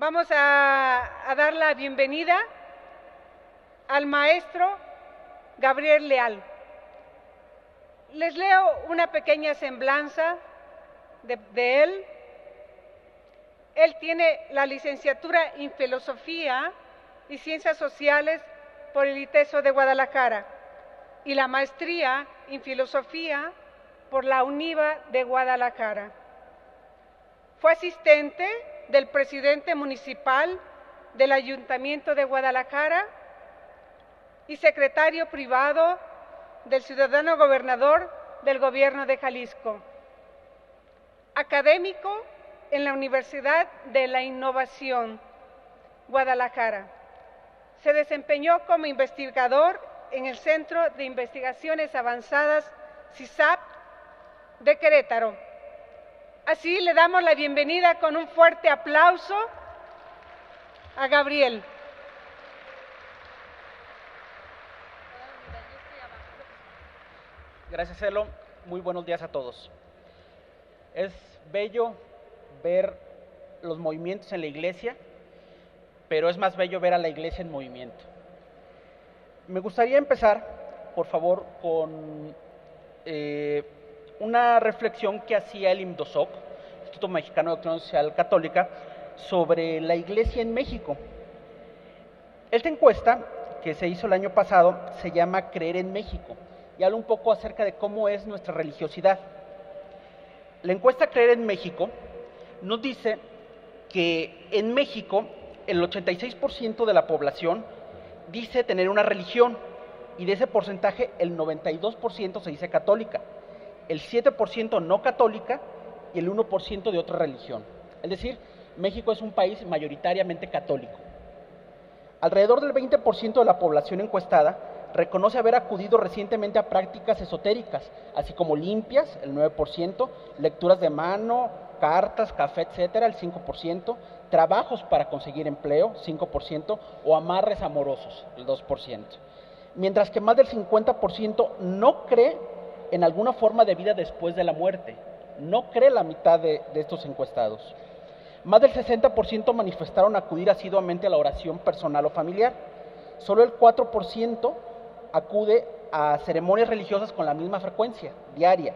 Vamos a dar la bienvenida al maestro Gabriel Leal. Les leo una pequeña semblanza de él. Él tiene la licenciatura en Filosofía y Ciencias Sociales por el ITESO de Guadalajara y la maestría en Filosofía por la UNIVA de Guadalajara. Fue asistente del presidente municipal del Ayuntamiento de Guadalajara y secretario privado del ciudadano gobernador del Gobierno de Jalisco. Académico en la Universidad de la Innovación, Guadalajara. Se desempeñó como investigador en el Centro de Investigaciones Avanzadas, CISAP, de Querétaro. Así le damos la bienvenida con un fuerte aplauso a Gabriel. Gracias, Elo. Muy buenos días a todos. Es bello ver los movimientos en la iglesia, pero es más bello ver a la iglesia en movimiento. Me gustaría empezar, por favor, con una reflexión que hacía el IMDOSOC, Instituto Mexicano de Doctrina Social Católica, sobre la iglesia en México. Esta encuesta, que se hizo el año pasado, se llama Creer en México, y habla un poco acerca de cómo es nuestra religiosidad. La encuesta Creer en México nos dice que en México el 86% de la población dice tener una religión, y de ese porcentaje el 92% se dice católica, el 7% no católica y el 1% de otra religión. Es decir, México es un país mayoritariamente católico. Alrededor del 20% de la población encuestada reconoce haber acudido recientemente a prácticas esotéricas, así como limpias, el 9%, lecturas de mano, cartas, café, etcétera, el 5%, trabajos para conseguir empleo, 5%, o amarres amorosos, el 2%. Mientras que más del 50% no cree en alguna forma de vida después de la muerte. No cree la mitad de estos encuestados. Más del 60% manifestaron acudir asiduamente a la oración personal o familiar. Solo el 4% acude a ceremonias religiosas con la misma frecuencia, diaria.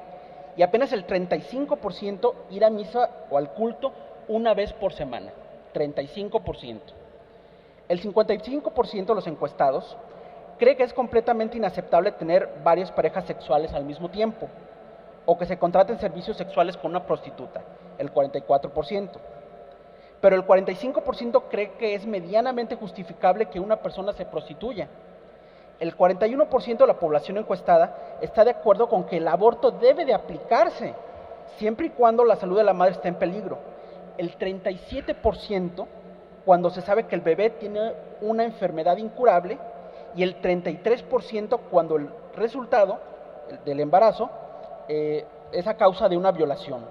Y apenas el 35% ir a misa o al culto una vez por semana. 35%. El 55% de los encuestados cree que es completamente inaceptable tener varias parejas sexuales al mismo tiempo, o que se contraten servicios sexuales con una prostituta, el 44%. Pero el 45% cree que es medianamente justificable que una persona se prostituya. El 41% de la población encuestada está de acuerdo con que el aborto debe de aplicarse, siempre y cuando la salud de la madre esté en peligro. El 37% cuando se sabe que el bebé tiene una enfermedad incurable, y el 33% cuando el resultado del embarazo es a causa de una violación.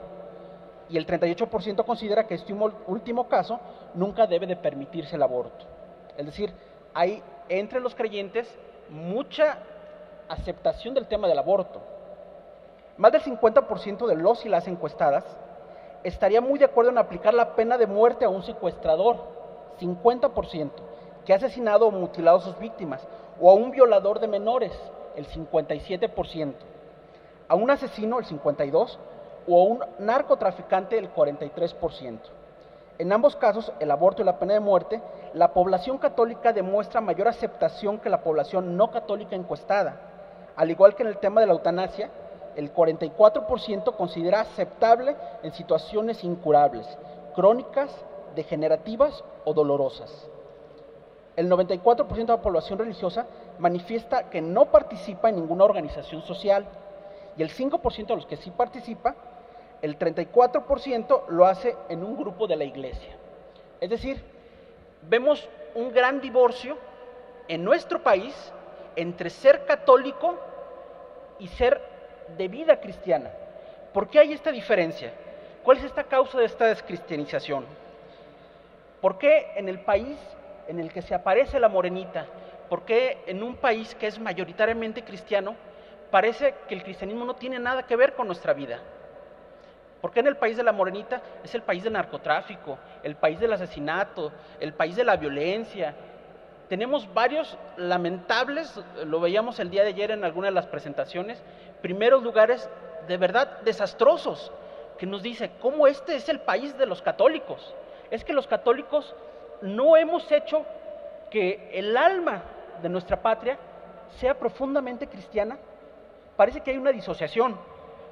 Y el 38% considera que este último caso nunca debe de permitirse el aborto. Es decir, hay entre los creyentes mucha aceptación del tema del aborto. Más del 50% de los y las encuestadas estaría muy de acuerdo en aplicar la pena de muerte a un secuestrador, 50%, que ha asesinado o mutilado a sus víctimas, o a un violador de menores, el 57%, a un asesino, el 52%, o a un narcotraficante, el 43%. En ambos casos, el aborto y la pena de muerte, la población católica demuestra mayor aceptación que la población no católica encuestada. Al igual que en el tema de la eutanasia, el 44% considera aceptable en situaciones incurables, crónicas, degenerativas o dolorosas. El 94% de la población religiosa manifiesta que no participa en ninguna organización social, y el 5% de los que sí participa, el 34% lo hace en un grupo de la iglesia. Es decir, vemos un gran divorcio en nuestro país entre ser católico y ser de vida cristiana. ¿Por qué hay esta diferencia? ¿Cuál es esta causa de esta descristianización? ¿Por qué en el país en el que se aparece la morenita, por qué en un país que es mayoritariamente cristiano, parece que el cristianismo no tiene nada que ver con nuestra vida? ¿Por qué en el país de la morenita? Es el país del narcotráfico, el país del asesinato, el país de la violencia. Tenemos varios lamentables, lo veíamos el día de ayer en alguna de las presentaciones, primeros lugares de verdad desastrosos, que nos dice cómo este es el país de los católicos. Es que los católicos no hemos hecho que el alma de nuestra patria sea profundamente cristiana. Parece que hay una disociación,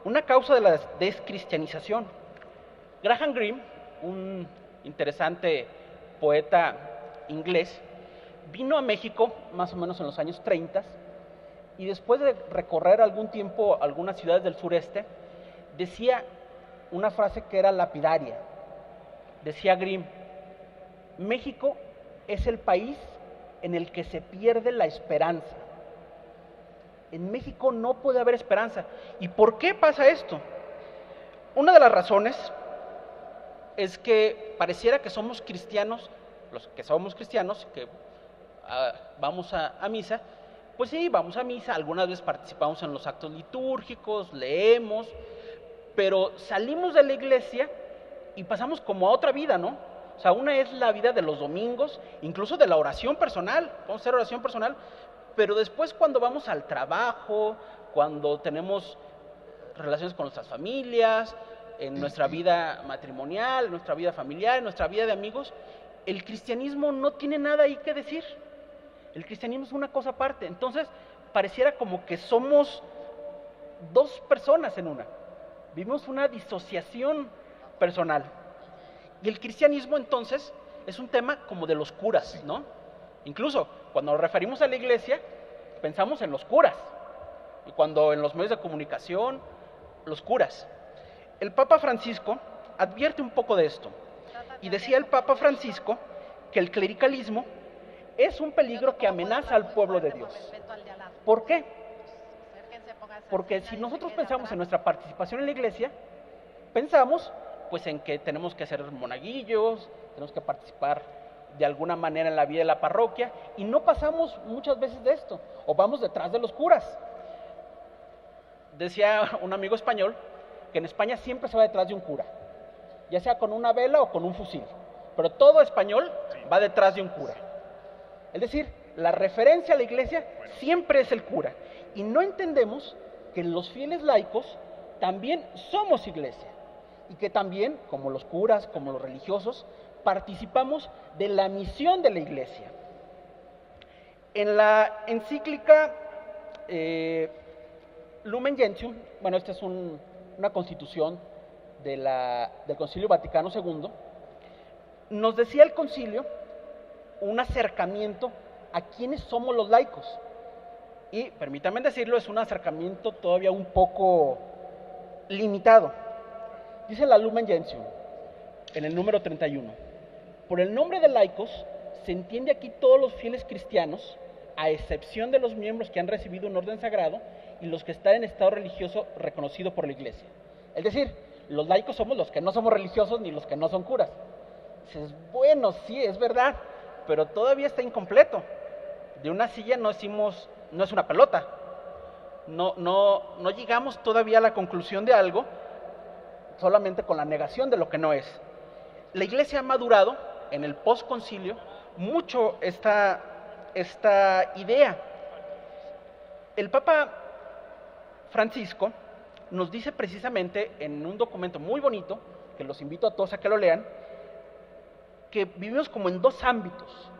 una causa de la descristianización. Graham Greene, un interesante poeta inglés, vino a México más o menos en los años 30 y después de recorrer algún tiempo algunas ciudades del sureste, decía una frase que era lapidaria. Decía Greene: México es el país en el que se pierde la esperanza. En México no puede haber esperanza. ¿Y por qué pasa esto? Una de las razones es que pareciera que somos cristianos, los que somos cristianos, que vamos a misa, pues sí, vamos a misa, algunas veces participamos en los actos litúrgicos, leemos, pero salimos de la iglesia y pasamos como a otra vida, ¿no? O sea, una es la vida de los domingos, incluso de la oración personal, vamos a hacer oración personal, pero después cuando vamos al trabajo, cuando tenemos relaciones con nuestras familias, en nuestra vida matrimonial, en nuestra vida familiar, en nuestra vida de amigos, el cristianismo no tiene nada ahí que decir. El cristianismo es una cosa aparte. Entonces, pareciera como que somos dos personas en una. Vivimos una disociación personal. Y el cristianismo, entonces, es un tema como de los curas, ¿no? Incluso, cuando nos referimos a la iglesia, pensamos en los curas. Y cuando en los medios de comunicación, los curas. El Papa Francisco advierte un poco de esto. Y decía el Papa Francisco que el clericalismo es un peligro que amenaza al pueblo de Dios. ¿Por qué? Porque si nosotros pensamos en nuestra participación en la iglesia, pensamos pues en que tenemos que ser monaguillos, tenemos que participar de alguna manera en la vida de la parroquia, y no pasamos muchas veces de esto, o vamos detrás de los curas. Decía un amigo español que en España siempre se va detrás de un cura, ya sea con una vela o con un fusil, pero todo español va detrás de un cura. Es decir, la referencia a la iglesia siempre es el cura, y no entendemos que los fieles laicos también somos iglesia, y que también, como los curas, como los religiosos, participamos de la misión de la iglesia. En la encíclica Lumen Gentium, bueno, esta es una constitución del Concilio Vaticano II, nos decía el concilio un acercamiento a quienes somos los laicos. Y, permítanme decirlo, es un acercamiento todavía un poco limitado. Dice la Lumen Gentium, en el número 31, por el nombre de laicos se entiende aquí todos los fieles cristianos, a excepción de los miembros que han recibido un orden sagrado y los que están en estado religioso reconocido por la iglesia. Es decir, los laicos somos los que no somos religiosos ni los que no son curas. Dices, bueno, sí, es verdad, pero todavía está incompleto. De una silla no es una pelota. No llegamos todavía a la conclusión de algo solamente con la negación de lo que no es. La iglesia ha madurado en el postconcilio mucho esta idea. El Papa Francisco nos dice precisamente en un documento muy bonito, que los invito a todos a que lo lean, que vivimos como en dos ámbitos.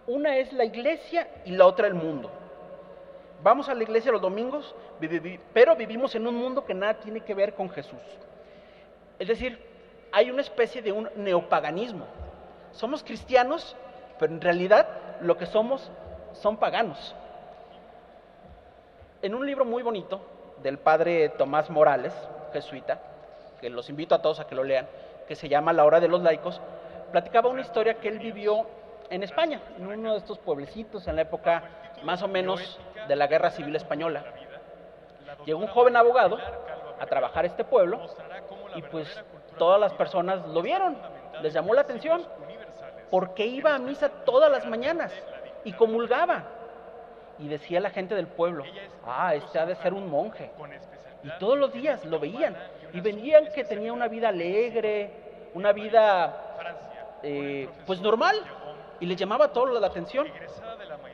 Una es la iglesia y la otra el mundo. Vamos a la iglesia los domingos, pero vivimos en un mundo que nada tiene que ver con Jesús. Es decir, hay una especie de un neopaganismo. Somos cristianos, pero en realidad lo que somos son paganos. En un libro muy bonito del padre Tomás Morales, jesuita, que los invito a todos a que lo lean, que se llama La Hora de los Laicos, platicaba una historia que él vivió en España, en uno de estos pueblecitos en la época más o menos de la Guerra Civil Española. Llegó un joven abogado a trabajar a este pueblo y pues todas las personas lo vieron, les llamó la atención, porque iba a misa todas las mañanas y comulgaba. Y decía la gente del pueblo, este ha de ser un monje. y todos los días lo veían y veían que tenía una vida alegre, una vida pues normal, y les llamaba todo la atención.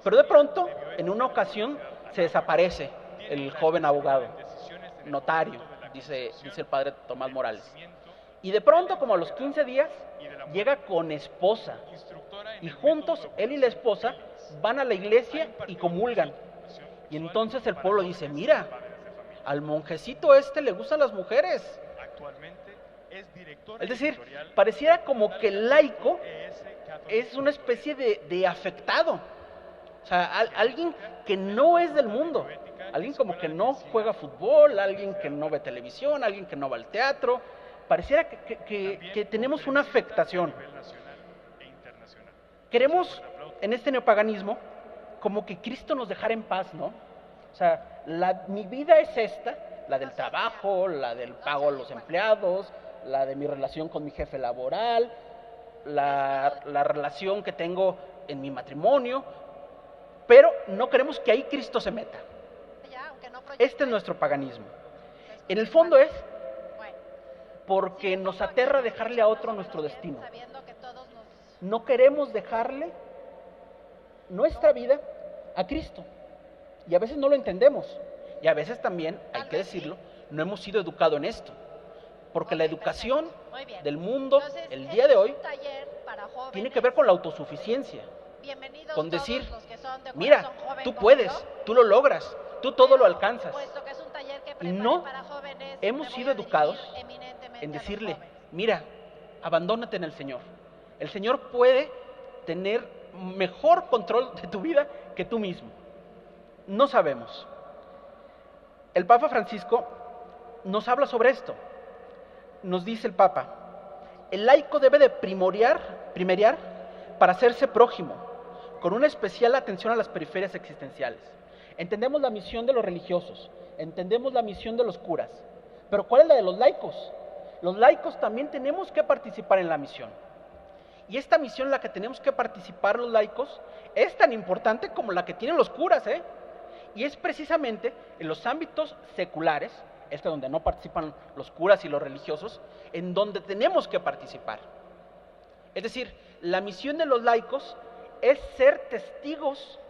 Pero de pronto, en una ocasión, se desaparece el joven abogado, notario, dice el padre Tomás Morales. Y de pronto, como a los 15 días, llega con esposa. Y juntos, él y la esposa, van a la iglesia y comulgan. Y entonces el pueblo dice, mira, al monjecito le gustan las mujeres. Es decir, pareciera como que el laico es una especie de afectado. O sea, alguien que no es del mundo. Alguien como que no juega fútbol, alguien que no ve televisión, alguien que no va al teatro. Pareciera que tenemos una afectación. Queremos, en este neopaganismo, como que Cristo nos dejara en paz, ¿no? O sea, mi vida es esta, la del trabajo, la del pago a los empleados, la de mi relación con mi jefe laboral, la relación que tengo en mi matrimonio, pero no queremos que ahí Cristo se meta. Este es nuestro paganismo. En el fondo es porque nos aterra dejarle a otro nuestro destino. No queremos dejarle nuestra vida a Cristo. Y a veces no lo entendemos. Y a veces también, hay que decirlo, no hemos sido educados en esto. Porque la educación del mundo, el día de hoy, tiene que ver con la autosuficiencia. Con decir, mira, tú puedes, tú lo logras, tú todo lo alcanzas. Y no hemos sido educados en decirle, mira, abandónate en el Señor. El Señor puede tener mejor control de tu vida que tú mismo. No sabemos. El Papa Francisco nos habla sobre esto. Nos dice el Papa, el laico debe de primeriar para hacerse prójimo, con una especial atención a las periferias existenciales. Entendemos la misión de los religiosos, entendemos la misión de los curas, pero ¿cuál es la de los laicos? Los laicos también tenemos que participar en la misión. Y esta misión en la que tenemos que participar los laicos es tan importante como la que tienen los curas, ¿eh? Y es precisamente en los ámbitos seculares, donde no participan los curas y los religiosos, en donde tenemos que participar. Es decir, la misión de los laicos es ser testigos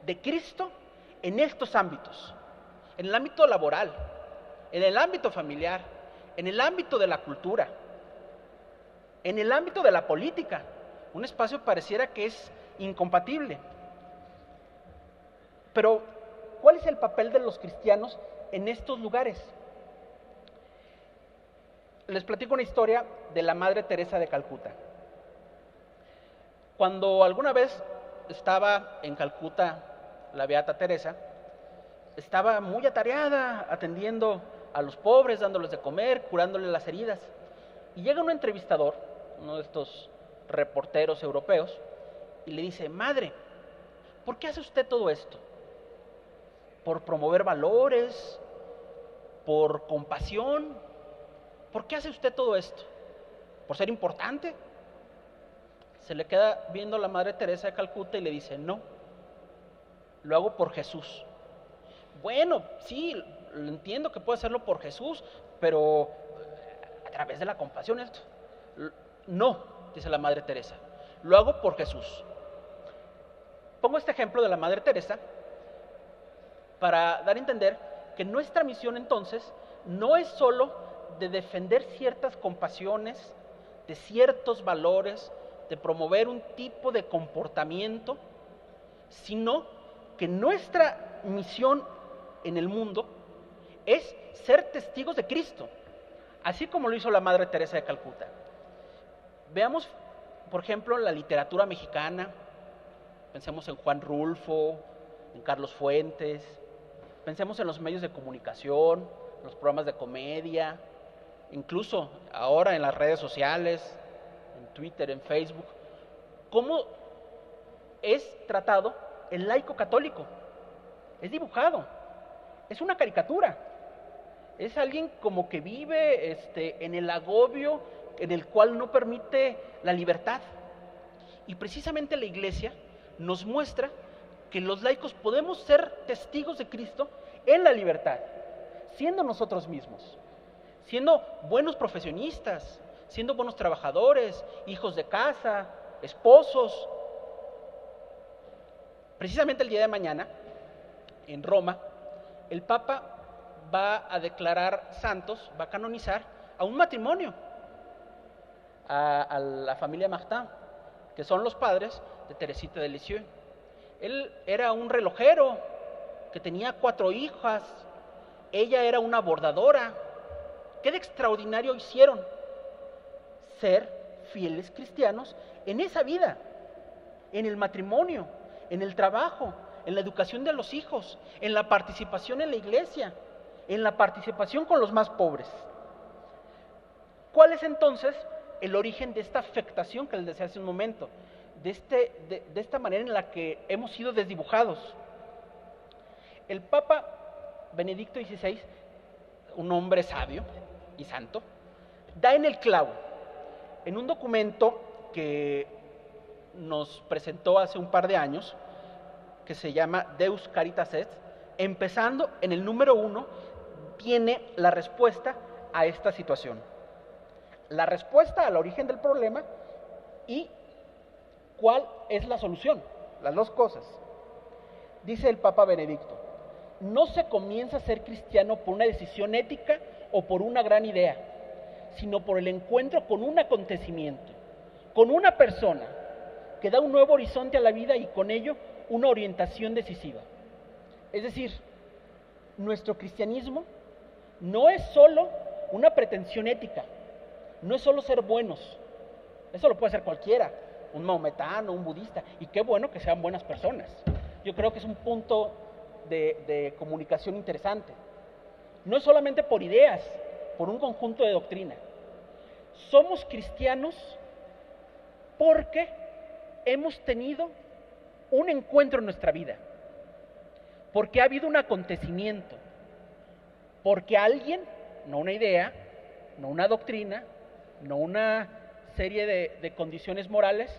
de Cristo en estos ámbitos, en el ámbito laboral, en el ámbito familiar, en el ámbito de la cultura, en el ámbito de la política. Un espacio pareciera que es incompatible. Pero, ¿cuál es el papel de los cristianos en estos lugares? Les platico una historia de la Madre Teresa de Calcuta. Cuando alguna vez estaba en Calcuta la Beata Teresa, estaba muy atareada atendiendo a los pobres, dándoles de comer, curándoles las heridas. Y llega un entrevistador, uno de estos reporteros europeos, y le dice, Madre, ¿por qué hace usted todo esto? ¿Por promover valores? ¿Por compasión? ¿Por qué hace usted todo esto? ¿Por ser importante? Se le queda viendo a la Madre Teresa de Calcuta y le dice, no, lo hago por Jesús. Bueno, sí, entiendo que puede hacerlo por Jesús, pero a través de la compasión. No, dice la Madre Teresa, lo hago por Jesús. Pongo este ejemplo de la Madre Teresa para dar a entender que nuestra misión entonces no es solo de defender ciertas compasiones, de ciertos valores, de promover un tipo de comportamiento, sino que nuestra misión en el mundo es ser testigos de Cristo, así como lo hizo la Madre Teresa de Calcuta. Veamos, por ejemplo, la literatura mexicana, pensemos en Juan Rulfo, en Carlos Fuentes, pensemos en los medios de comunicación, los programas de comedia, incluso ahora en las redes sociales, en Twitter, en Facebook, cómo es tratado el laico católico. Es dibujado, es una caricatura, es alguien como que vive en el agobio en el cual no permite la libertad. Y precisamente la Iglesia nos muestra que los laicos podemos ser testigos de Cristo en la libertad, siendo nosotros mismos, siendo buenos profesionistas, siendo buenos trabajadores, hijos de casa, esposos. Precisamente el día de mañana, en Roma, el Papa va a declarar santos, va a canonizar a un matrimonio, a la familia Martin, que son los padres de Teresita de Lisieux. Él era un relojero que tenía 4 hijas, ella era una bordadora. ¿Qué de extraordinario hicieron? Ser fieles cristianos en esa vida, en el matrimonio, en el trabajo, en la educación de los hijos, en la participación en la iglesia, en la participación con los más pobres. ¿Cuál es entonces el origen de esta afectación que les decía hace un momento? De esta manera en la que hemos sido desdibujados. El Papa Benedicto XVI, un hombre sabio y santo, da en el clavo en un documento que nos presentó hace un par de años, que se llama Deus Caritas Est. Empezando en el número 1, tiene la respuesta a esta situación, la respuesta al origen del problema y cuál es la solución, las dos cosas. Dice el Papa Benedicto: no se comienza a ser cristiano por una decisión ética o por una gran idea, sino por el encuentro con un acontecimiento, con una persona que da un nuevo horizonte a la vida y con ello una orientación decisiva. Es decir, nuestro cristianismo no es solo una pretensión ética, no es solo ser buenos, eso lo puede hacer cualquiera, un maometano, un budista, y qué bueno que sean buenas personas. Yo creo que es un punto de comunicación interesante. No es solamente por ideas, por un conjunto de doctrina. Somos cristianos porque hemos tenido un encuentro en nuestra vida, porque ha habido un acontecimiento, porque alguien, no una idea, no una doctrina, no una serie de condiciones morales,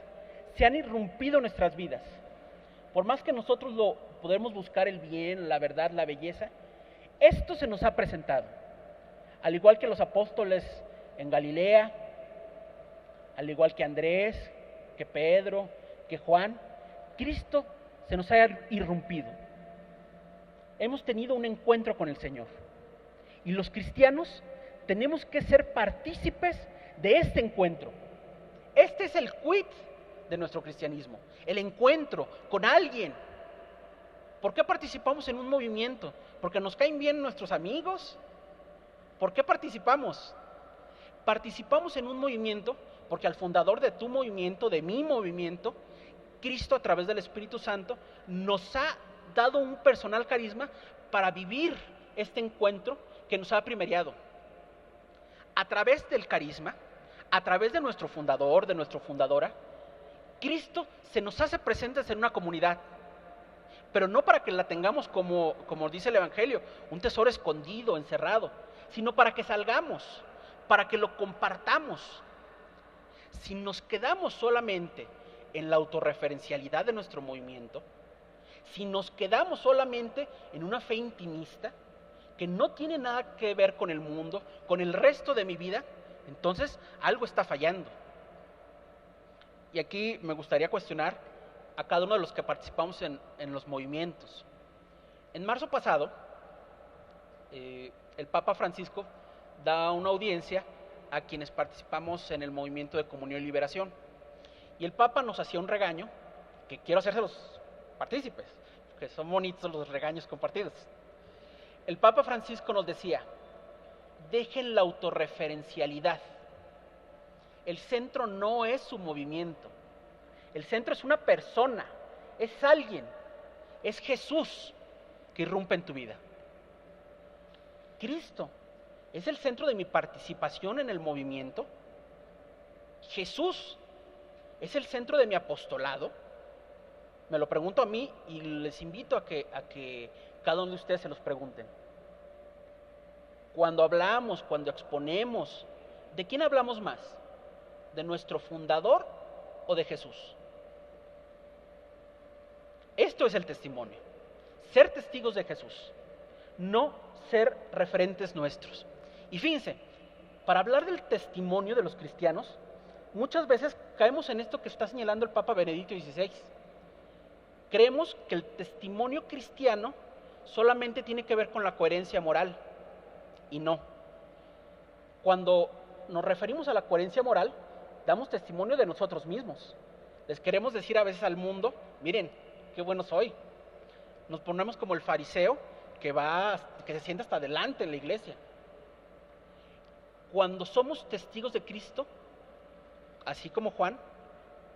se han irrumpido en nuestras vidas. Por más que nosotros podemos buscar el bien, la verdad, la belleza, esto se nos ha presentado. Al igual que los apóstoles en Galilea, al igual que Andrés, que Pedro, que Juan, Cristo se nos ha irrumpido. Hemos tenido un encuentro con el Señor. Y los cristianos tenemos que ser partícipes de este encuentro. Este es el quid de nuestro cristianismo, el encuentro con alguien. ¿Por qué participamos en un movimiento? ¿Porque nos caen bien nuestros amigos? ¿Por qué participamos? Participamos en un movimiento porque al fundador de tu movimiento, de mi movimiento, Cristo a través del Espíritu Santo nos ha dado un personal carisma para vivir este encuentro que nos ha primeriado. A través del carisma, a través de nuestro fundador, de nuestra fundadora, Cristo se nos hace presentes en una comunidad, pero no para que la tengamos como dice el Evangelio, un tesoro escondido, encerrado, sino para que salgamos, para que lo compartamos. Si nos quedamos solamente en la autorreferencialidad de nuestro movimiento, si nos quedamos solamente en una fe intimista, que no tiene nada que ver con el mundo, con el resto de mi vida, entonces algo está fallando. Y aquí me gustaría cuestionar a cada uno de los que participamos en los movimientos. En marzo pasado, el Papa Francisco da una audiencia a quienes participamos en el movimiento de Comunión y Liberación. Y el Papa nos hacía un regaño, que quiero hacérselos partícipes, porque son bonitos los regaños compartidos. El Papa Francisco nos decía: dejen la autorreferencialidad. El centro no es su movimiento. El centro es una persona, es alguien, es Jesús que irrumpe en tu vida. Cristo es el centro de mi participación en el movimiento. Jesús es el centro de mi apostolado. Me lo pregunto a mí y les invito a que cada uno de ustedes se los pregunten. Cuando hablamos, cuando exponemos, ¿de quién hablamos más? ¿De nuestro fundador o de Jesús? Esto es el testimonio, ser testigos de Jesús, no ser referentes nuestros. Y fíjense, para hablar del testimonio de los cristianos, muchas veces caemos en esto que está señalando el Papa Benedicto XVI. Creemos que el testimonio cristiano solamente tiene que ver con la coherencia moral, y no. Cuando nos referimos a la coherencia moral, damos testimonio de nosotros mismos. Les queremos decir a veces al mundo, miren, qué bueno soy. Nos ponemos como el fariseo que se sienta hasta adelante en la iglesia. Cuando somos testigos de Cristo, así como Juan,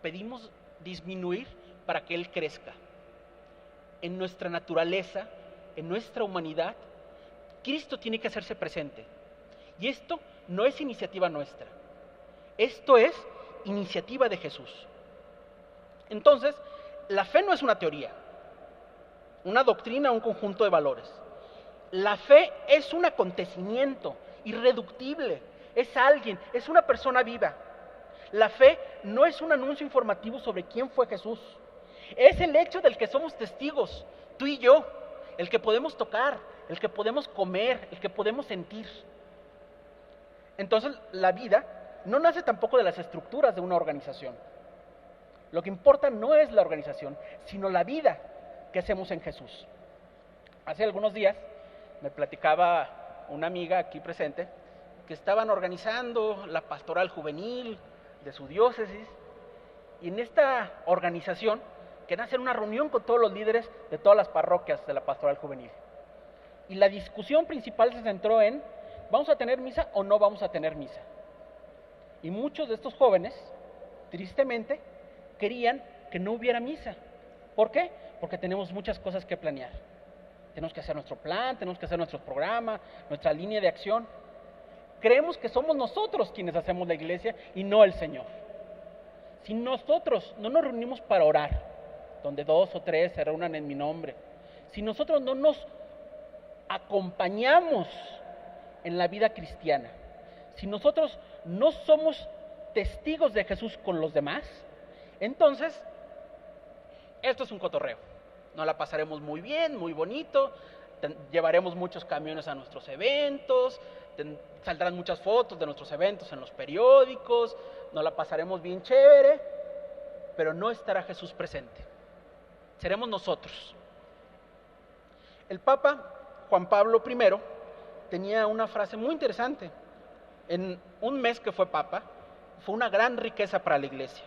pedimos disminuir para que Él crezca. En nuestra naturaleza, en nuestra humanidad, Cristo tiene que hacerse presente. Y esto no es iniciativa nuestra. Esto es iniciativa de Jesús. Entonces, la fe no es una teoría, una doctrina, un conjunto de valores. La fe es un acontecimiento irreductible, es alguien, es una persona viva. La fe no es un anuncio informativo sobre quién fue Jesús. Es el hecho del que somos testigos, tú y yo, el que podemos tocar, el que podemos comer, el que podemos sentir. Entonces, la vida no nace tampoco de las estructuras de una organización. Lo que importa no es la organización, sino la vida que hacemos en Jesús. Hace algunos días me platicaba una amiga aquí presente que estaban organizando la pastoral juvenil de su diócesis, y en esta organización querían hacer una reunión con todos los líderes de todas las parroquias de la pastoral juvenil. Y la discusión principal se centró en, ¿vamos a tener misa o no vamos a tener misa? Y muchos de estos jóvenes, tristemente, querían que no hubiera misa. ¿Por qué? Porque tenemos muchas cosas que planear. Tenemos que hacer nuestro plan, tenemos que hacer nuestro programa, nuestra línea de acción. Creemos que somos nosotros quienes hacemos la iglesia y no el Señor. Si nosotros no nos reunimos para orar, donde 2 o 3 se reúnan en mi nombre, si nosotros no nos acompañamos en la vida cristiana, si nosotros no somos testigos de Jesús con los demás, entonces esto es un cotorreo. Nos la pasaremos muy bien, muy bonito, llevaremos muchos camiones a nuestros eventos, saldrán muchas fotos de nuestros eventos en los periódicos, nos la pasaremos bien chévere, pero no estará Jesús presente. Seremos nosotros. El Papa Juan Pablo I tenía una frase muy interesante. En un mes que fue Papa, fue una gran riqueza para la Iglesia.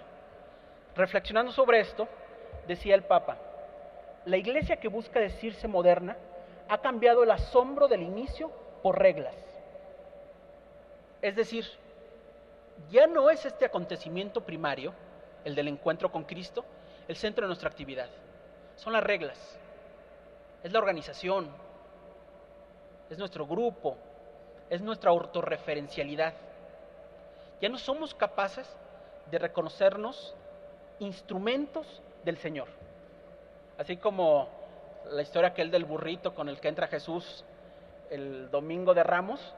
Reflexionando sobre esto, decía el Papa: la Iglesia que busca decirse moderna ha cambiado el asombro del inicio por reglas. Es decir, ya no es este acontecimiento primario, el del encuentro con Cristo, el centro de nuestra actividad. Son las reglas, es la organización, es nuestro grupo, es nuestra autorreferencialidad. Ya no somos capaces de reconocernos instrumentos del Señor. Así como la historia aquel del burrito con el que entra Jesús el domingo de Ramos,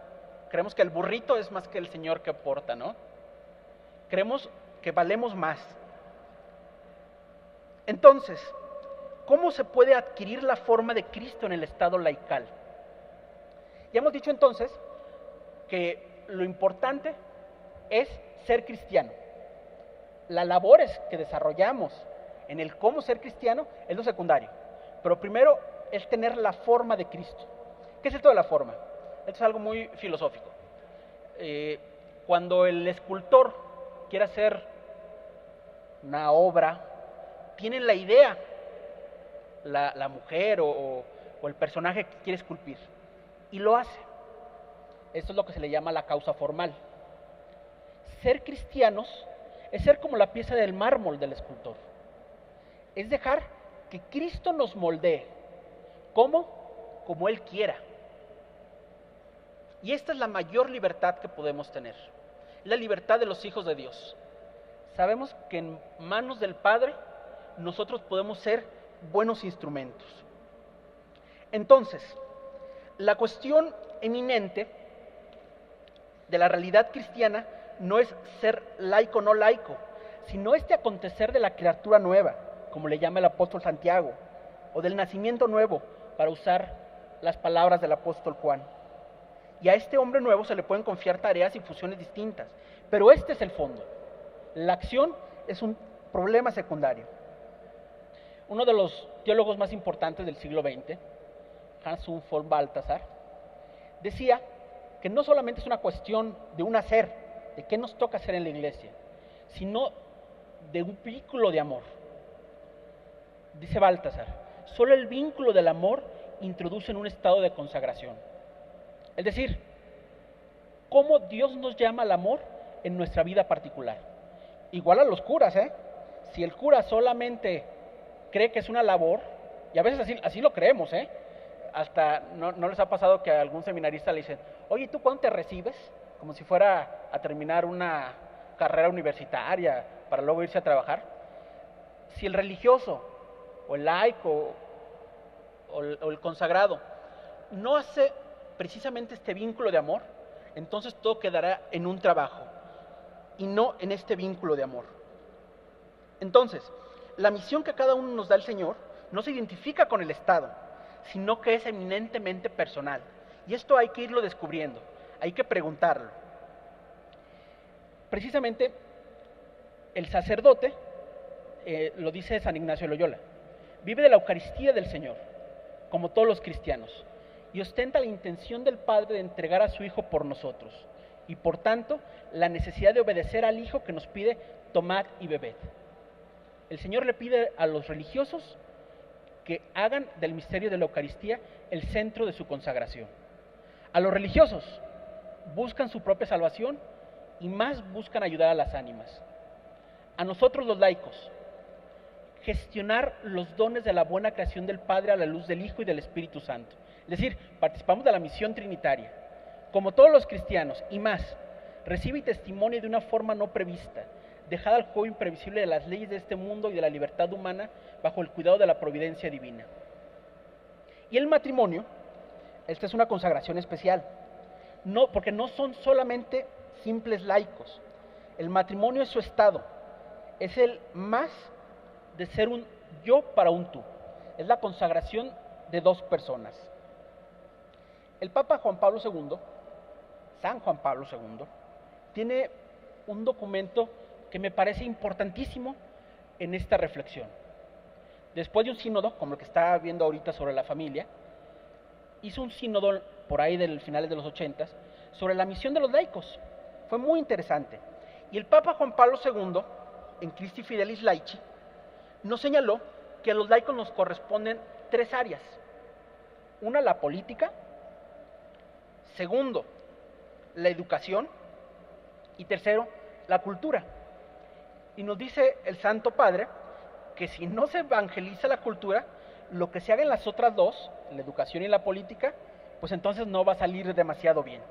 creemos que el burrito es más que el Señor que porta, ¿no? Creemos que valemos más. Entonces, ¿cómo se puede adquirir la forma de Cristo en el estado laical? Ya hemos dicho entonces que lo importante es ser cristiano. Las labores que desarrollamos en el cómo ser cristiano es lo secundario. Pero primero es tener la forma de Cristo. ¿Qué es esto de la forma? Esto es algo muy filosófico. Cuando el escultor quiere hacer una obra, tiene la idea, la mujer o el personaje que quiere esculpir, y lo hace. Esto es lo que se le llama la causa formal. Ser cristianos es ser como la pieza del mármol del escultor. Es dejar que Cristo nos moldee. ¿Cómo? Como Él quiera. Y esta es la mayor libertad que podemos tener. La libertad de los hijos de Dios. Sabemos que en manos del Padre nosotros podemos ser buenos instrumentos. Entonces, la cuestión eminente de la realidad cristiana no es ser laico o no laico, sino este acontecer de la criatura nueva, como le llama el apóstol Santiago, o del nacimiento nuevo, para usar las palabras del apóstol Juan. Y a este hombre nuevo se le pueden confiar tareas y funciones distintas. Pero este es el fondo. La acción es un problema secundario. Uno de los teólogos más importantes del siglo XX, Hans von Balthasar, decía que no solamente es una cuestión de un hacer, de qué nos toca hacer en la iglesia, sino de un vínculo de amor. Dice Balthasar, solo el vínculo del amor introduce en un estado de consagración. Es decir, cómo Dios nos llama al amor en nuestra vida particular. Igual a los curas, Si el cura solamente cree que es una labor, y a veces así lo creemos, hasta no les ha pasado que a algún seminarista le dicen, oye, ¿tú cuándo te recibes? Como si fuera a terminar una carrera universitaria para luego irse a trabajar. Si el religioso o el laico o el consagrado no hace precisamente este vínculo de amor, entonces todo quedará en un trabajo y no en este vínculo de amor. Entonces, la misión que cada uno nos da el Señor no se identifica con el Estado, sino que es eminentemente personal. Y esto hay que irlo descubriendo, hay que preguntarlo. Precisamente, el sacerdote, lo dice San Ignacio de Loyola, vive de la Eucaristía del Señor, como todos los cristianos, y ostenta la intención del Padre de entregar a su Hijo por nosotros, y por tanto, la necesidad de obedecer al Hijo que nos pide tomad y bebed. El Señor le pide a los religiosos que hagan del misterio de la Eucaristía el centro de su consagración. A los religiosos buscan su propia salvación y más buscan ayudar a las ánimas. A nosotros los laicos, gestionar los dones de la buena creación del Padre a la luz del Hijo y del Espíritu Santo. Es decir, participamos de la misión trinitaria. Como todos los cristianos, y más, recibe testimonio de una forma no prevista, dejada al juego imprevisible de las leyes de este mundo y de la libertad humana bajo el cuidado de la providencia divina. Y el matrimonio, esta es una consagración especial, porque no son solamente simples laicos. El matrimonio es su estado, es el más de ser un yo para un tú. Es la consagración de dos personas. El Papa Juan Pablo II, San Juan Pablo II, tiene un documento que me parece importantísimo en esta reflexión. Después de un sínodo, como el que está viendo ahorita sobre la familia, hizo un sínodo por ahí del finales de los 80 sobre la misión de los laicos. Fue muy interesante. Y el Papa Juan Pablo II, en Christi Fidelis Laici, nos señaló que a los laicos nos corresponden tres áreas. Una, la política. Segundo, la educación. Y tercero, la cultura. Y nos dice el Santo Padre que si no se evangeliza la cultura, lo que se haga en las otras dos, la educación y la política, pues entonces no va a salir demasiado bien.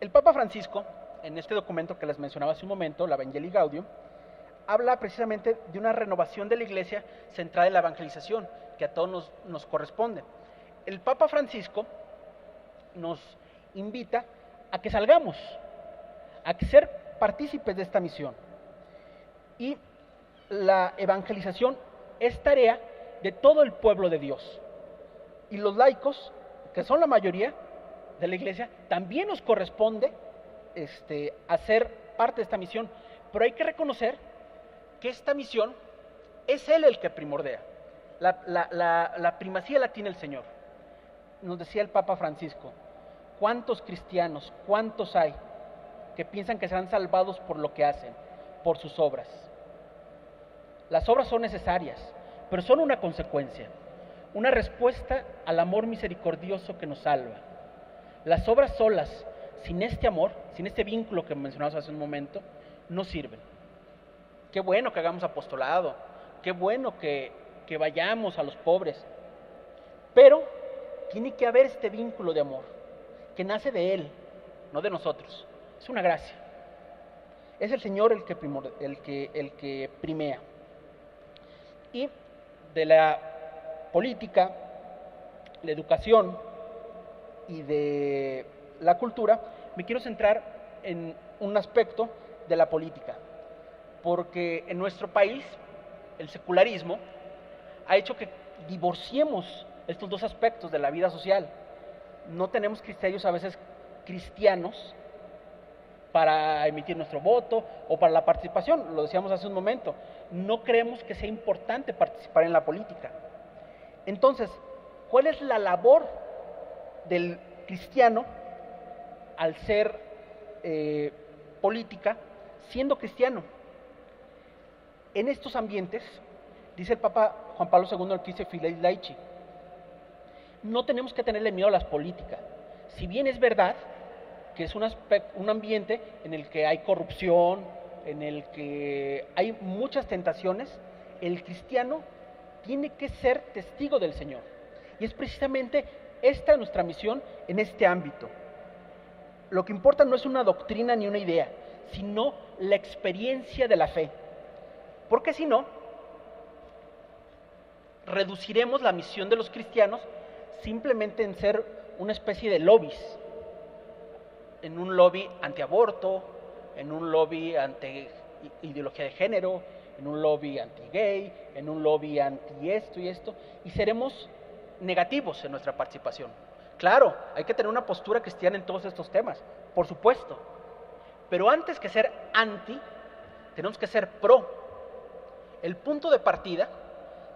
El Papa Francisco, en este documento que les mencionaba hace un momento, la Evangelii Gaudium, habla precisamente de una renovación de la Iglesia centrada en la evangelización, que a todos nos corresponde. El Papa Francisco nos invita a que salgamos, a que ser partícipes de esta misión. Y la evangelización es tarea de todo el pueblo de Dios. Y los laicos, que son la mayoría de la Iglesia, también nos corresponde hacer parte de esta misión. Pero hay que reconocer que esta misión es Él el que primordea. La primacía la tiene el Señor. Nos decía el Papa Francisco, ¿cuántos cristianos, cuántos hay que piensan que serán salvados por lo que hacen, por sus obras? Las obras son necesarias, pero son una consecuencia, una respuesta al amor misericordioso que nos salva. Las obras solas, sin este amor, sin este vínculo que mencionamos hace un momento, no sirven. Qué bueno que hagamos apostolado, qué bueno que vayamos a los pobres, pero tiene que haber este vínculo de amor, que nace de Él, no de nosotros. Es una gracia. Es el Señor el que primea. Y de la política, la educación y de la cultura, me quiero centrar en un aspecto de la política, porque en nuestro país el secularismo ha hecho que divorciemos estos dos aspectos de la vida social. No tenemos criterios a veces cristianos para emitir nuestro voto o para la participación, lo decíamos hace un momento. No creemos que sea importante participar en la política. Entonces, ¿cuál es la labor del cristiano al ser política siendo cristiano? En estos ambientes, dice el Papa Juan Pablo II, el que dice Filii Laici, no tenemos que tenerle miedo a las políticas. Si bien es verdad que es un ambiente en el que hay corrupción, en el que hay muchas tentaciones, el cristiano tiene que ser testigo del Señor. Y es precisamente esta nuestra misión en este ámbito. Lo que importa no es una doctrina ni una idea, sino la experiencia de la fe. Porque si no, reduciremos la misión de los cristianos simplemente en ser una especie de lobbies. En un lobby antiaborto, en un lobby anti ideología de género, en un lobby anti-gay, en un lobby anti esto y esto, y seremos negativos en nuestra participación. Claro, hay que tener una postura cristiana en todos estos temas, por supuesto, pero antes que ser anti, tenemos que ser pro. El punto de partida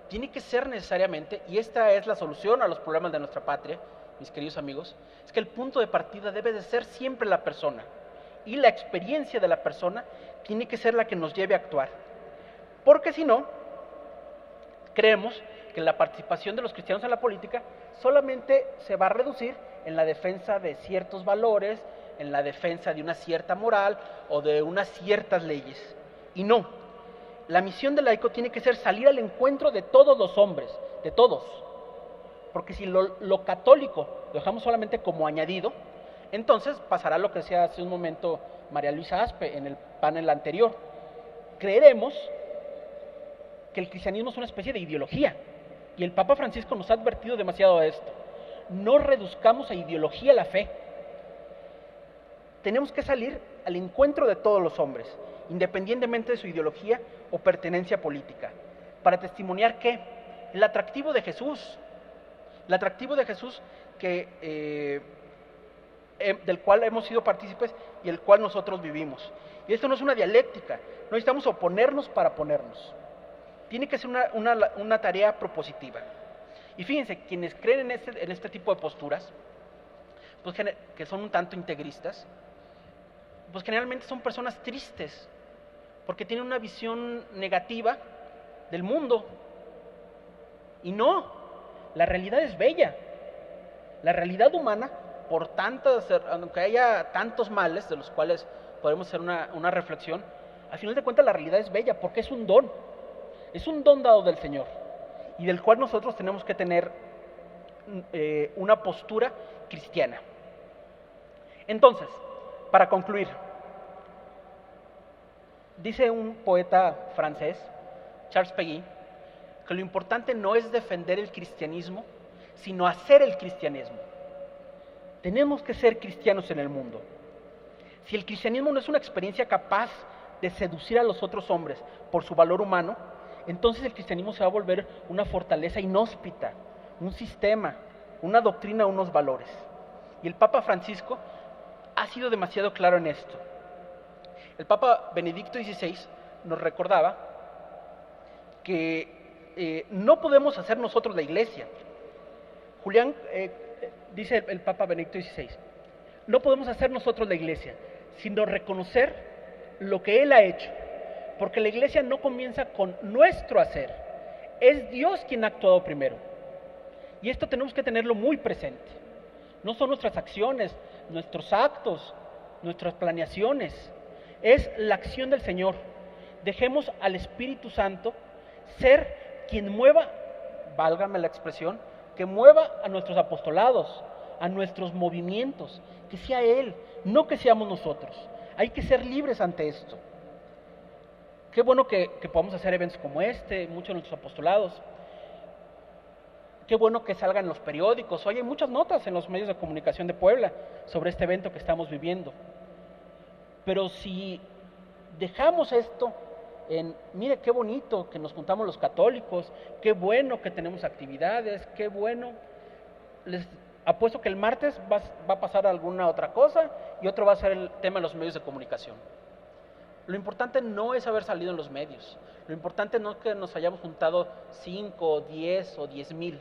tiene que ser necesariamente, y esta es la solución a los problemas de nuestra patria, mis queridos amigos, es que el punto de partida debe de ser siempre la persona, y la experiencia de la persona tiene que ser la que nos lleve a actuar. Porque si no, creemos que la participación de los cristianos en la política solamente se va a reducir en la defensa de ciertos valores, en la defensa de una cierta moral o de unas ciertas leyes. Y no, la misión del laico tiene que ser salir al encuentro de todos los hombres, de todos. Porque si lo católico lo dejamos solamente como añadido, entonces pasará lo que decía hace un momento María Luisa Aspe en el panel anterior. Creeremos que el cristianismo es una especie de ideología, y el Papa Francisco nos ha advertido demasiado de esto. No reduzcamos a ideología la fe. Tenemos que salir al encuentro de todos los hombres, independientemente de su ideología o pertenencia política, para testimoniar que el atractivo de Jesús, del cual hemos sido partícipes y el cual nosotros vivimos. Y esto no es una dialéctica, no necesitamos oponernos para ponernos. Tiene que ser una tarea propositiva. Y fíjense, quienes creen en este tipo de posturas, pues que son un tanto integristas, pues generalmente son personas tristes, porque tienen una visión negativa del mundo. Y no, la realidad es bella. La realidad humana, aunque haya tantos males, de los cuales podemos hacer una reflexión, al final de cuentas la realidad es bella, porque es un don dado del Señor, y del cual nosotros tenemos que tener una postura cristiana. Entonces, para concluir, dice un poeta francés, Charles Péguy, que lo importante no es defender el cristianismo, sino hacer el cristianismo. Tenemos que ser cristianos en el mundo. Si el cristianismo no es una experiencia capaz de seducir a los otros hombres por su valor humano, entonces el cristianismo se va a volver una fortaleza inhóspita, un sistema, una doctrina, unos valores. Y el Papa Francisco ha sido demasiado claro en esto. El Papa Benedicto XVI nos recordaba que no podemos hacer nosotros la iglesia. Dice el Papa Benedicto XVI, no podemos hacer nosotros la iglesia, sino reconocer lo que Él ha hecho. Porque la iglesia no comienza con nuestro hacer, es Dios quien ha actuado primero. Y esto tenemos que tenerlo muy presente. No son nuestras acciones, nuestros actos, nuestras planeaciones, es la acción del Señor. Dejemos al Espíritu Santo ser quien mueva, válgame la expresión, que mueva a nuestros apostolados, a nuestros movimientos, que sea Él, no que seamos nosotros. Hay que ser libres ante esto. Qué bueno que podamos hacer eventos como este, muchos de nuestros apostolados. Qué bueno que salgan en los periódicos. Hoy hay muchas notas en los medios de comunicación de Puebla sobre este evento que estamos viviendo. Pero si dejamos esto en, mire qué bonito que nos juntamos los católicos, qué bueno que tenemos actividades, qué bueno. Les apuesto que el martes va a pasar alguna otra cosa y otro va a ser el tema de los medios de comunicación. Lo importante no es haber salido en los medios, lo importante no es que nos hayamos juntado 5, 10 o 10,000.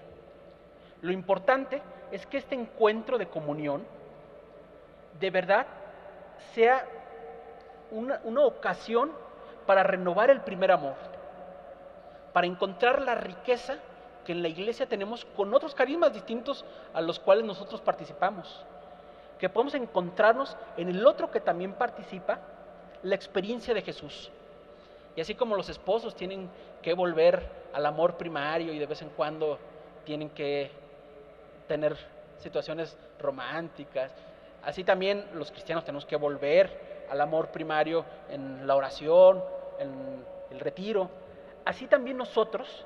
Lo importante es que este encuentro de comunión de verdad sea una ocasión para renovar el primer amor, para encontrar la riqueza que en la iglesia tenemos con otros carismas distintos a los cuales nosotros participamos, que podemos encontrarnos en el otro que también participa la experiencia de Jesús. Y así como los esposos tienen que volver al amor primario y de vez en cuando tienen que tener situaciones románticas, así también los cristianos tenemos que volver al amor primario en la oración, en el retiro. Así también nosotros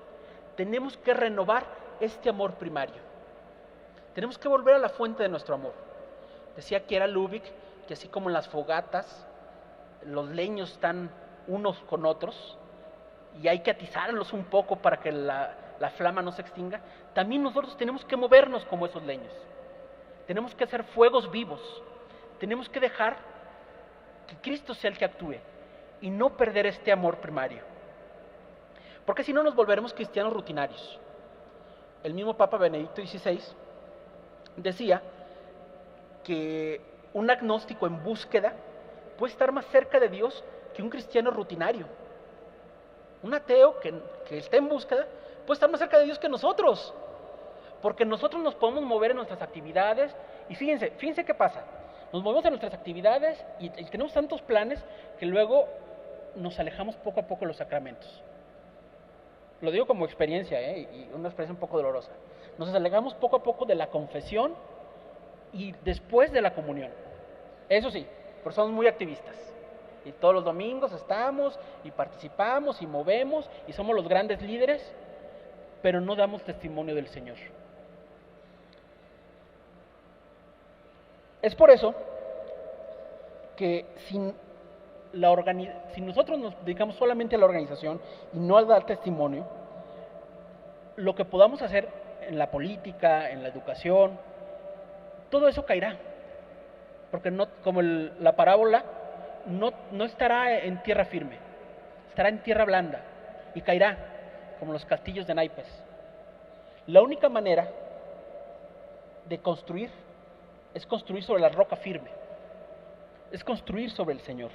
tenemos que renovar este amor primario. Tenemos que volver a la fuente de nuestro amor. Decía Kiera Lubick que así como en las fogatas los leños están unos con otros y hay que atizarlos un poco para que la flama no se extinga, también nosotros tenemos que movernos como esos leños. Tenemos que hacer fuegos vivos. Tenemos que dejar que Cristo sea el que actúe y no perder este amor primario. Porque si no nos volveremos cristianos rutinarios. El mismo Papa Benedicto XVI decía que un agnóstico en búsqueda puede estar más cerca de Dios que un cristiano rutinario. Un ateo que está en búsqueda puede estar más cerca de Dios que nosotros, porque nosotros nos podemos mover en nuestras actividades y fíjense qué pasa. Nos movemos en nuestras actividades y tenemos tantos planes que luego nos alejamos poco a poco de los sacramentos. Lo digo como experiencia, y una experiencia un poco dolorosa. Nos alejamos poco a poco de la confesión y después de la comunión. Eso sí, pero somos muy activistas. Y todos los domingos estamos y participamos y movemos y somos los grandes líderes, pero no damos testimonio del Señor. Es por eso que si nosotros nos dedicamos solamente a la organización y no a dar testimonio, lo que podamos hacer en la política, en la educación, todo eso caerá. Porque no, como la parábola, no estará en tierra firme, estará en tierra blanda y caerá, como los castillos de naipes. La única manera de construir es construir sobre la roca firme, es construir sobre el Señor.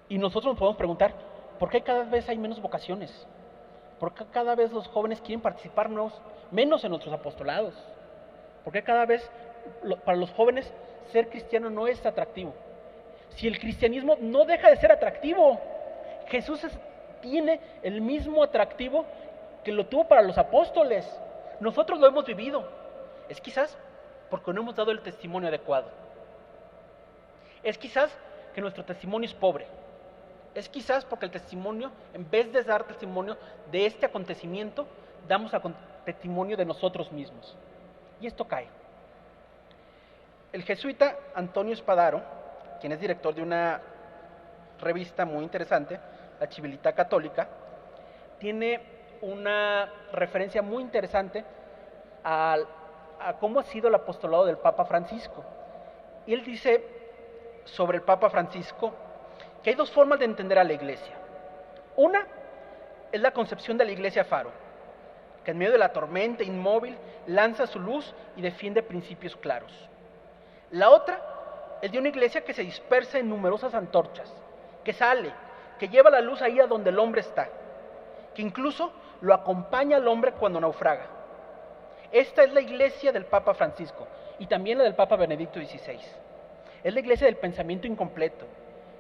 Y nosotros nos podemos preguntar, ¿por qué cada vez hay menos vocaciones? ¿Por qué cada vez los jóvenes quieren participar menos en nuestros apostolados? ¿Por qué cada vez para los jóvenes ser cristiano no es atractivo? Si el cristianismo no deja de ser atractivo, Jesús tiene el mismo atractivo que lo tuvo para los apóstoles. Nosotros lo hemos vivido. Es quizás porque no hemos dado el testimonio adecuado. Es quizás que nuestro testimonio es pobre. Es quizás porque el testimonio, en vez de dar testimonio de este acontecimiento, damos testimonio de nosotros mismos. Y esto cae. El jesuita Antonio Spadaro, quien es director de una revista muy interesante, la Civiltà Católica, tiene una referencia muy interesante a cómo ha sido el apostolado del Papa Francisco. Y él dice sobre el Papa Francisco que hay dos formas de entender a la Iglesia. Una es la concepción de la Iglesia Faro, que en medio de la tormenta inmóvil lanza su luz y defiende principios claros. La otra es de una iglesia que se dispersa en numerosas antorchas, que sale, que lleva la luz ahí a donde el hombre está, que incluso lo acompaña al hombre cuando naufraga. Esta es la iglesia del Papa Francisco y también la del Papa Benedicto XVI. Es la iglesia del pensamiento incompleto,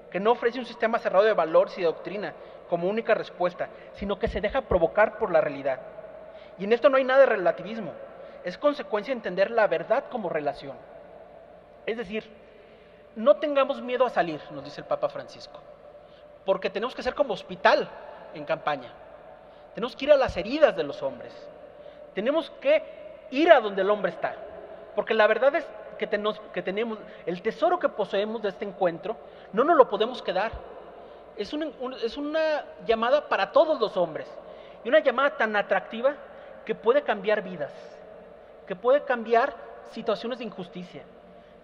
que no ofrece un sistema cerrado de valores y de doctrina como única respuesta, sino que se deja provocar por la realidad. Y en esto no hay nada de relativismo, es consecuencia de entender la verdad como relación. Es decir, no tengamos miedo a salir, nos dice el Papa Francisco, porque tenemos que ser como hospital en campaña. Tenemos que ir a las heridas de los hombres. Tenemos que ir a donde el hombre está, porque la verdad es que tenemos el tesoro que poseemos de este encuentro, no nos lo podemos quedar. es una llamada para todos los hombres, y una llamada tan atractiva que puede cambiar vidas, que puede cambiar situaciones de injusticia,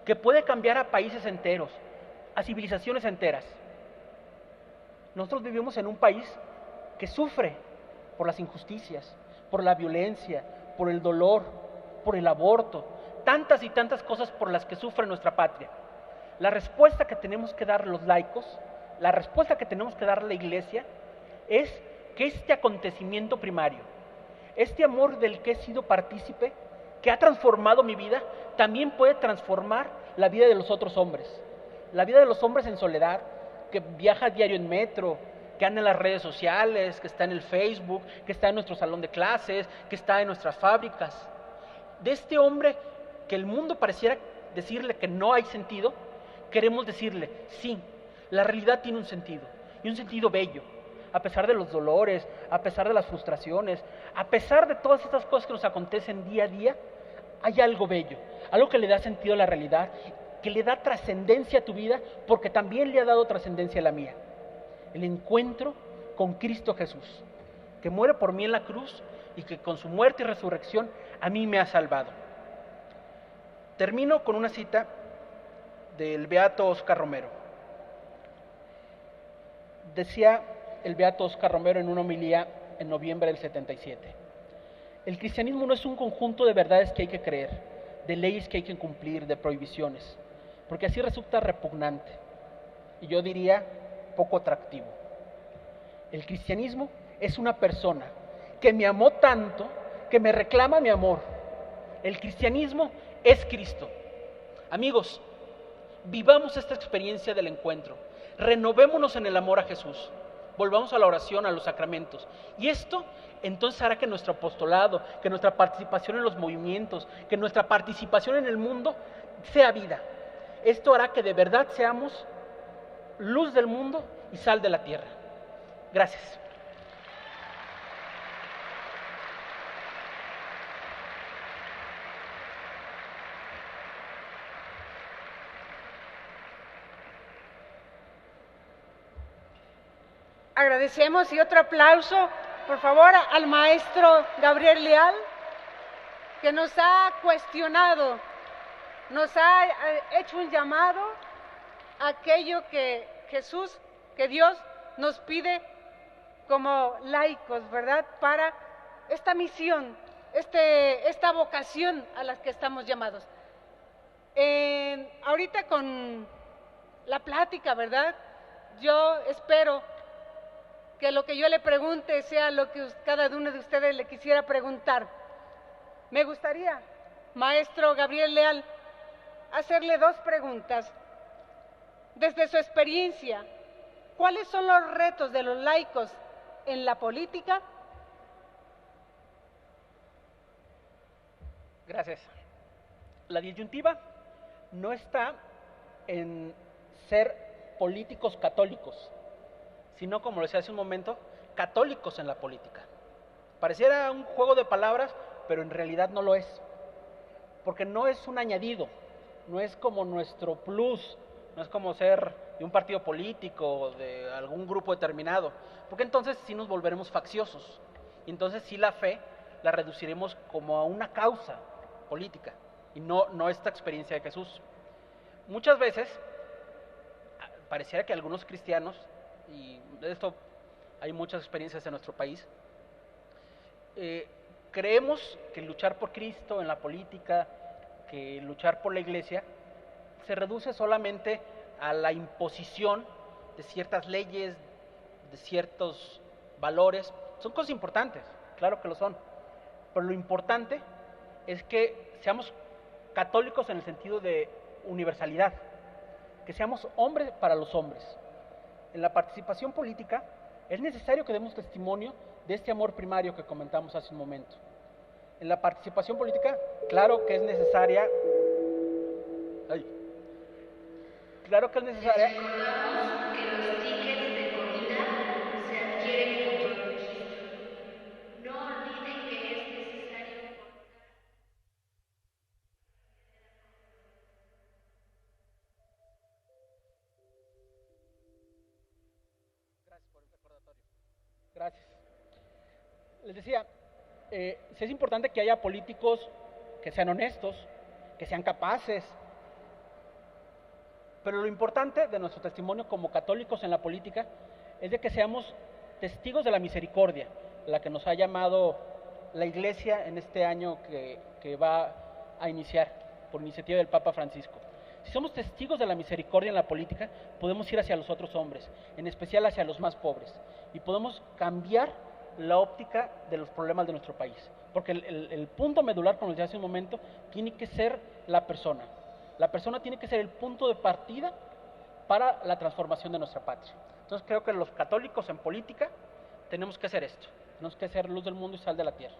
que puede cambiar a países enteros, a civilizaciones enteras. Nosotros vivimos en un país que sufre por las injusticias, por la violencia, por el dolor, por el aborto, tantas y tantas cosas por las que sufre nuestra patria. La respuesta que tenemos que dar los laicos, la respuesta que tenemos que dar la Iglesia, es que este acontecimiento primario, este amor del que he sido partícipe, que ha transformado mi vida, también puede transformar la vida de los otros hombres. La vida de los hombres en soledad, que viaja a diario en metro, que anda en las redes sociales, que está en el Facebook, que está en nuestro salón de clases, que está en nuestras fábricas. De este hombre que el mundo pareciera decirle que no hay sentido, queremos decirle, sí, la realidad tiene un sentido, y un sentido bello. A pesar de los dolores, a pesar de las frustraciones, a pesar de todas estas cosas que nos acontecen día a día, hay algo bello, algo que le da sentido a la realidad, que le da trascendencia a tu vida, porque también le ha dado trascendencia a la mía. El encuentro con Cristo Jesús, que muere por mí en la cruz y que con su muerte y resurrección a mí me ha salvado. Termino con una cita del beato Óscar Romero. Decía el beato Óscar Romero en una homilía en noviembre del 77: el cristianismo no es un conjunto de verdades que hay que creer, de leyes que hay que cumplir, de prohibiciones, porque así resulta repugnante, y yo diría poco atractivo. El cristianismo es una persona que me amó tanto que me reclama mi amor. El cristianismo es Cristo. Amigos, vivamos esta experiencia del encuentro, renovémonos en el amor a Jesús, volvamos a la oración, a los sacramentos, y esto entonces hará que nuestro apostolado, que nuestra participación en los movimientos, que nuestra participación en el mundo sea vida. Esto hará que de verdad seamos luz del mundo y sal de la tierra. Gracias. Agradecemos, y otro aplauso, por favor, al maestro Gabriel Leal, que nos ha cuestionado, nos ha hecho un llamado a aquello que Jesús, que Dios nos pide como laicos, ¿verdad? Para esta misión, esta vocación a la que estamos llamados. Ahorita con la plática, ¿verdad? Yo espero que lo que yo le pregunte sea lo que cada uno de ustedes le quisiera preguntar. Me gustaría, maestro Gabriel Leal, hacerle dos preguntas. Desde su experiencia, ¿cuáles son los retos de los laicos en la política? Gracias. La disyuntiva no está en ser políticos católicos, sino, como lo decía hace un momento, católicos en la política. Pareciera un juego de palabras, pero en realidad no lo es, porque no es un añadido, no es como nuestro plus, no es como ser de un partido político, de algún grupo determinado, porque entonces sí nos volveremos facciosos, y entonces sí la fe la reduciremos como a una causa política, y no esta experiencia de Jesús. Muchas veces pareciera que algunos cristianos, y de esto hay muchas experiencias en nuestro país, creemos que luchar por Cristo en la política, que luchar por la Iglesia, se reduce solamente a la imposición de ciertas leyes, de ciertos valores. Son cosas importantes, claro que lo son, pero lo importante es que seamos católicos en el sentido de universalidad, que seamos hombres para los hombres. En la participación política es necesario que demos testimonio de este amor primario que comentamos hace un momento. En la participación política, claro que es necesaria... Claro que es necesaria... Recordamos que los tickets de comida se adquieren con tu registro. No olviden que es necesario... Gracias. Les decía, sí es importante que haya políticos que sean honestos, que sean capaces, pero lo importante de nuestro testimonio como católicos en la política es de que seamos testigos de la misericordia, la que nos ha llamado la Iglesia en este año que va a iniciar por iniciativa del Papa Francisco. Si somos testigos de la misericordia en la política, podemos ir hacia los otros hombres, en especial hacia los más pobres, y podemos cambiar la óptica de los problemas de nuestro país. Porque el punto medular, como les decía hace un momento, tiene que ser la persona. La persona tiene que ser el punto de partida para la transformación de nuestra patria. Entonces creo que los católicos en política tenemos que hacer esto. Tenemos que ser luz del mundo y sal de la tierra.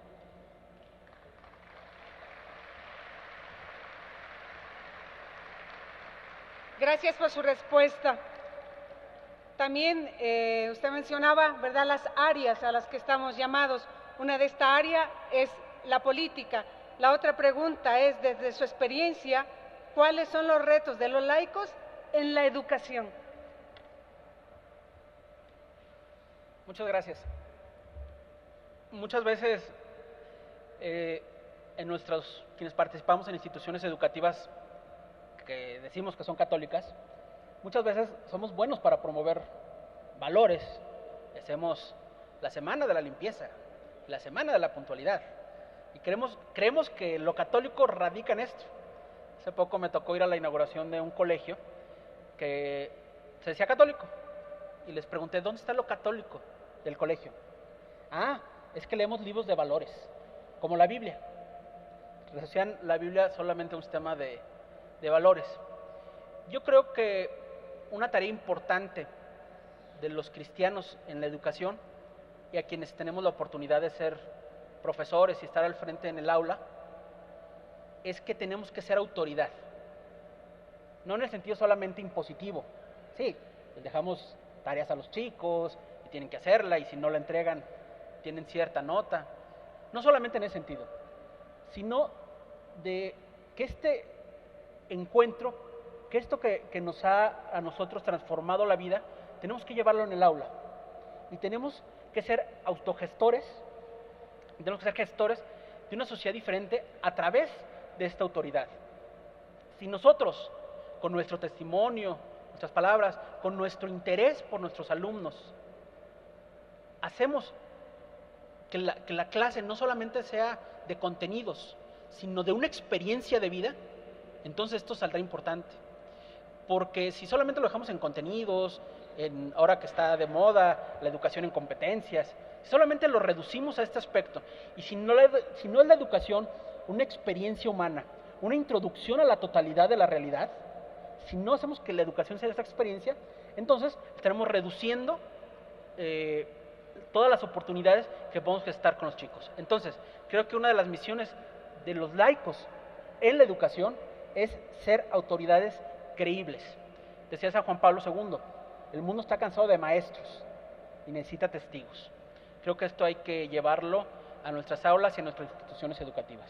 Gracias por su respuesta. También usted mencionaba, ¿verdad?, las áreas a las que estamos llamados. Una de estas áreas es la política. La otra pregunta es, desde su experiencia, ¿cuáles son los retos de los laicos en la educación? Muchas gracias. Muchas veces quienes participamos en instituciones educativas que decimos que son católicas, muchas veces somos buenos para promover valores. Hacemos la semana de la limpieza, la semana de la puntualidad, y creemos que lo católico radica en esto. Hace poco me tocó ir a la inauguración de un colegio que se decía católico, y les pregunté, ¿dónde está lo católico del colegio? Ah, es que leemos libros de valores, como la Biblia. Les decían la Biblia solamente un sistema de valores. Yo creo que una tarea importante de los cristianos en la educación, y a quienes tenemos la oportunidad de ser profesores y estar al frente en el aula, es que tenemos que ser autoridad. No en el sentido solamente impositivo. Sí, les dejamos tareas a los chicos y tienen que hacerla, y si no la entregan tienen cierta nota. No solamente en ese sentido, sino de que este encuentro, que esto que nos ha a nosotros transformado la vida, tenemos que llevarlo en el aula. Y tenemos que ser autogestores, tenemos que ser gestores de una sociedad diferente a través de esta autoridad. Si nosotros, con nuestro testimonio, nuestras palabras, con nuestro interés por nuestros alumnos, hacemos que la clase no solamente sea de contenidos, sino de una experiencia de vida, entonces esto saldrá importante. Porque si solamente lo dejamos en contenidos, ahora que está de moda la educación en competencias, si solamente lo reducimos a este aspecto, y si no es la educación una experiencia humana, una introducción a la totalidad de la realidad, si no hacemos que la educación sea esta experiencia, entonces estaremos reduciendo todas las oportunidades que podemos gestar con los chicos. Entonces, creo que una de las misiones de los laicos en la educación es ser autoridades creíbles. Decía San Juan Pablo II, el mundo está cansado de maestros y necesita testigos. Creo que esto hay que llevarlo a nuestras aulas y a nuestras instituciones educativas.